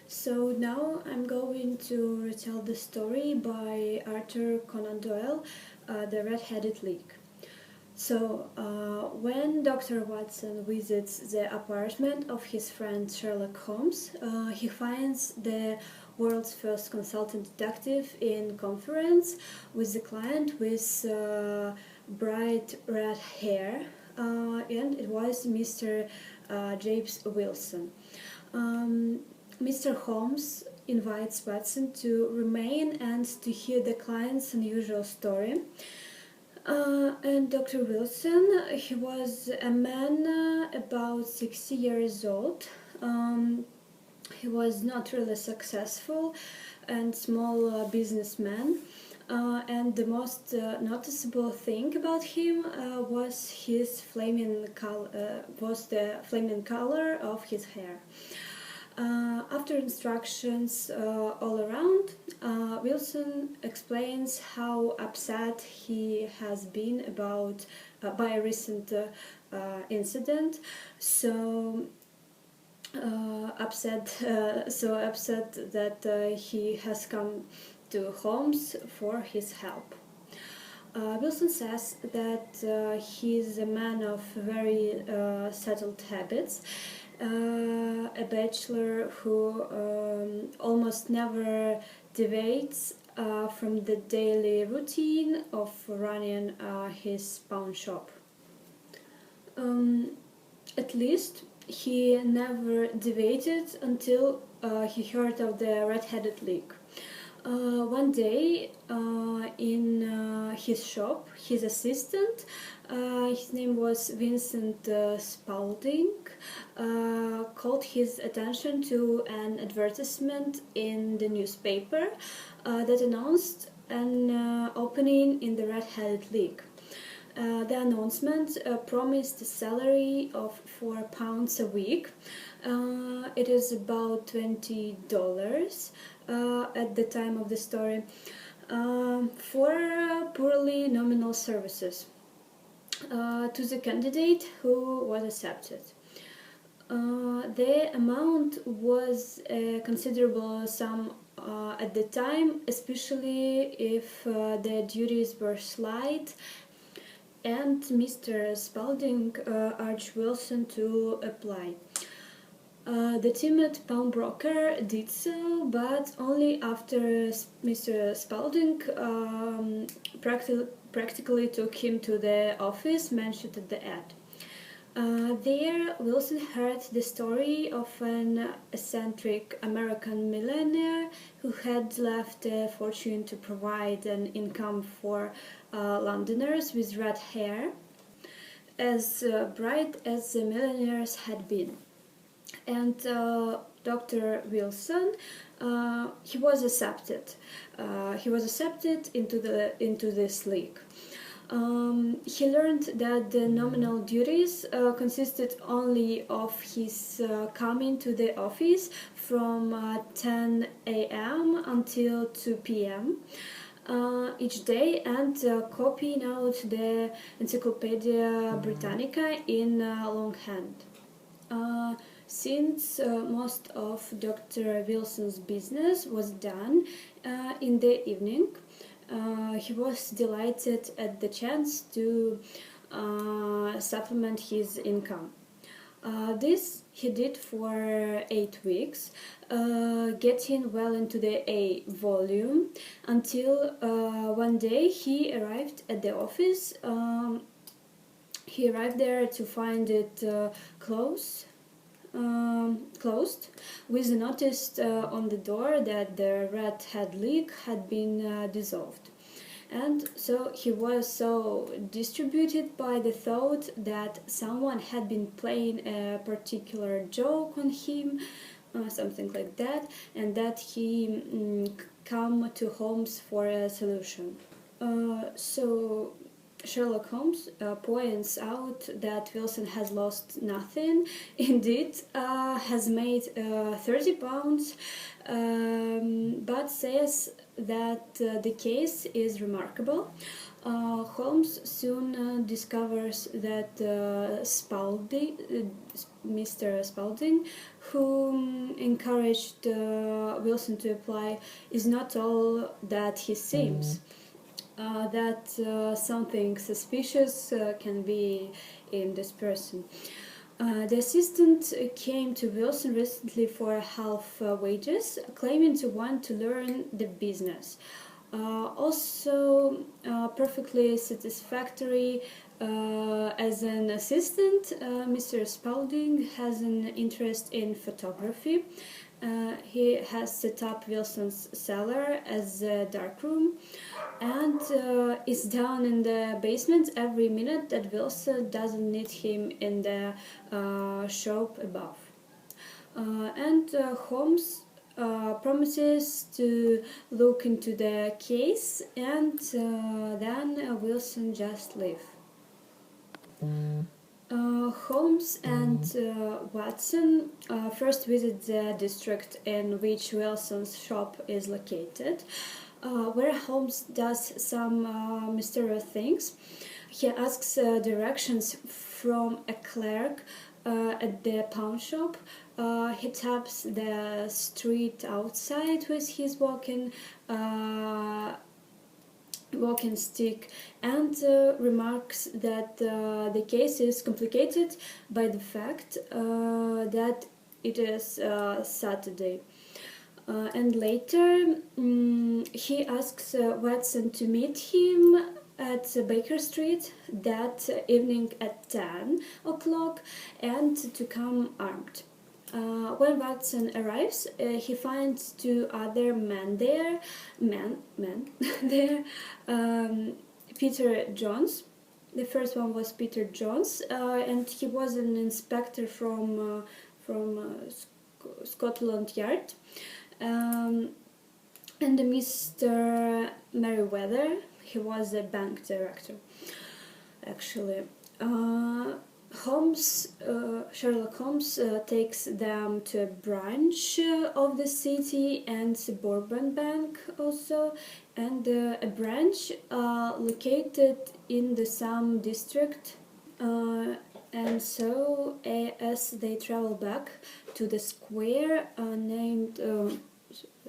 So now I'm going to retell the story by Arthur Conan Doyle, The Red-Headed League. So, when Dr. Watson visits the apartment of his friend Sherlock Holmes, he finds the world's first consultant detective in conference with the client with bright red hair, and it was Mr. James Wilson. Mr. Holmes invites Watson to remain and to hear the client's unusual story. And Dr. Wilson, he was a man about 60 years old. He was not really successful and small businessman. And the most noticeable thing about him was his was the flaming color of his hair. After instructions all around, Wilson explains how upset he has been about by a recent incident. So upset that he has come to Holmes for his help. Wilson says that he is a man of very settled habits, a bachelor who almost never deviates from the daily routine of running his pawn shop. At least he never deviated until he heard of the Red-Headed League. One day in his shop, his assistant, his name was Vincent Spaulding, called his attention to an advertisement in the newspaper that announced an opening in the Red-Headed League. The announcement promised a salary of £4 a week. It is about $20 at the time of the story for poorly nominal services to the candidate who was accepted. The amount was a considerable sum at the time, especially if the duties were slight, and Mr. Spaulding urged Wilson to apply. The timid pawnbroker did so, but only after Mr. Spaulding practically took him to the office mentioned at the ad. There, Wilson heard the story of an eccentric American millionaire who had left a fortune to provide an income for Londoners with red hair, as bright as the millionaires had been. And Dr. Wilson, he was accepted. He was accepted into this league. He learned that the nominal duties consisted only of his coming to the office from 10 a.m. until 2 p.m. Each day, and copying out the Encyclopedia Britannica in longhand. Since most of Dr. Wilson's business was done in the evening, he was delighted at the chance to supplement his income. This he did for 8 weeks, getting well into the A volume, until one day he arrived at the office. He arrived there to find it closed, with a notice on the door that the Red-Headed League had been dissolved. And so he was so distributed by the thought that someone had been playing a particular joke on him, something like that, and that he come to Holmes for a solution. So Sherlock Holmes points out that Wilson has lost nothing, indeed has made £30, but says that the case is remarkable. Holmes soon discovers that Mr. Spaulding, who encouraged Wilson to apply, is not all that he seems. That something suspicious can be in this person. The assistant came to Wilson recently for half wages, claiming to want to learn the business. Also, perfectly satisfactory as an assistant, Mr. Spaulding has an interest in photography. He has set up Wilson's cellar as a darkroom and is down in the basement every minute that Wilson doesn't need him in the shop above. And Holmes promises to look into the case, and then Wilson just leaves. Holmes and Watson first visit the district in which Wilson's shop is located, where Holmes does some mysterious things. He asks directions from a clerk at the pawn shop. He taps the street outside with his walking stick and remarks that the case is complicated by the fact that it is Saturday. And later he asks Watson to meet him at Baker Street that evening at 10 o'clock and to come armed. When Watson arrives, he finds two other men there, Peter Jones. The first one was Peter Jones, and he was an inspector from Scotland Yard. And Mr. Merriweather, he was a bank director, actually. Sherlock Holmes takes them to a branch of the city and suburban bank also, and a branch located in the Sam district. And so, as they travel back to the square named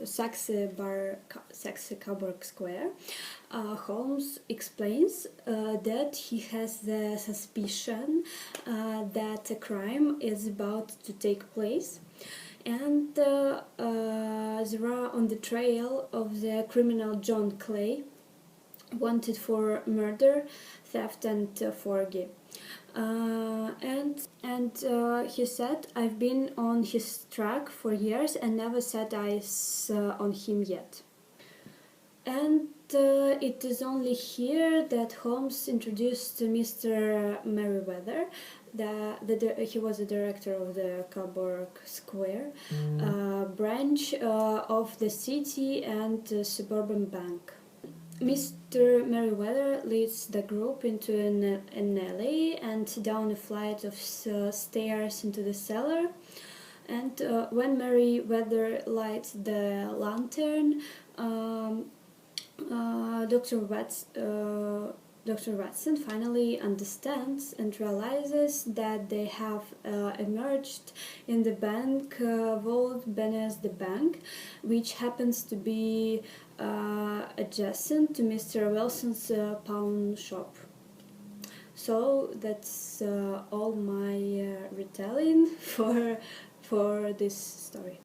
Saxe-Coburg Square, Holmes explains that he has the suspicion that a crime is about to take place, and they are on the trail of the criminal John Clay, wanted for murder, theft, and forgery. And he said, "I've been on his track for years and never set eyes on him yet." And it is only here that Holmes introduced Mr. Merriweather. He was the director of the Coburg Square branch of the city and suburban bank. Mr. Merriweather leads the group into an alley and down a flight of stairs into the cellar. And when Merriweather lights the lantern, Dr. Watson finally understands and realizes that they have emerged in the bank vault beneath the bank, which happens to be adjacent to Mr. Wilson's pawn shop. So that's all my retelling for this story.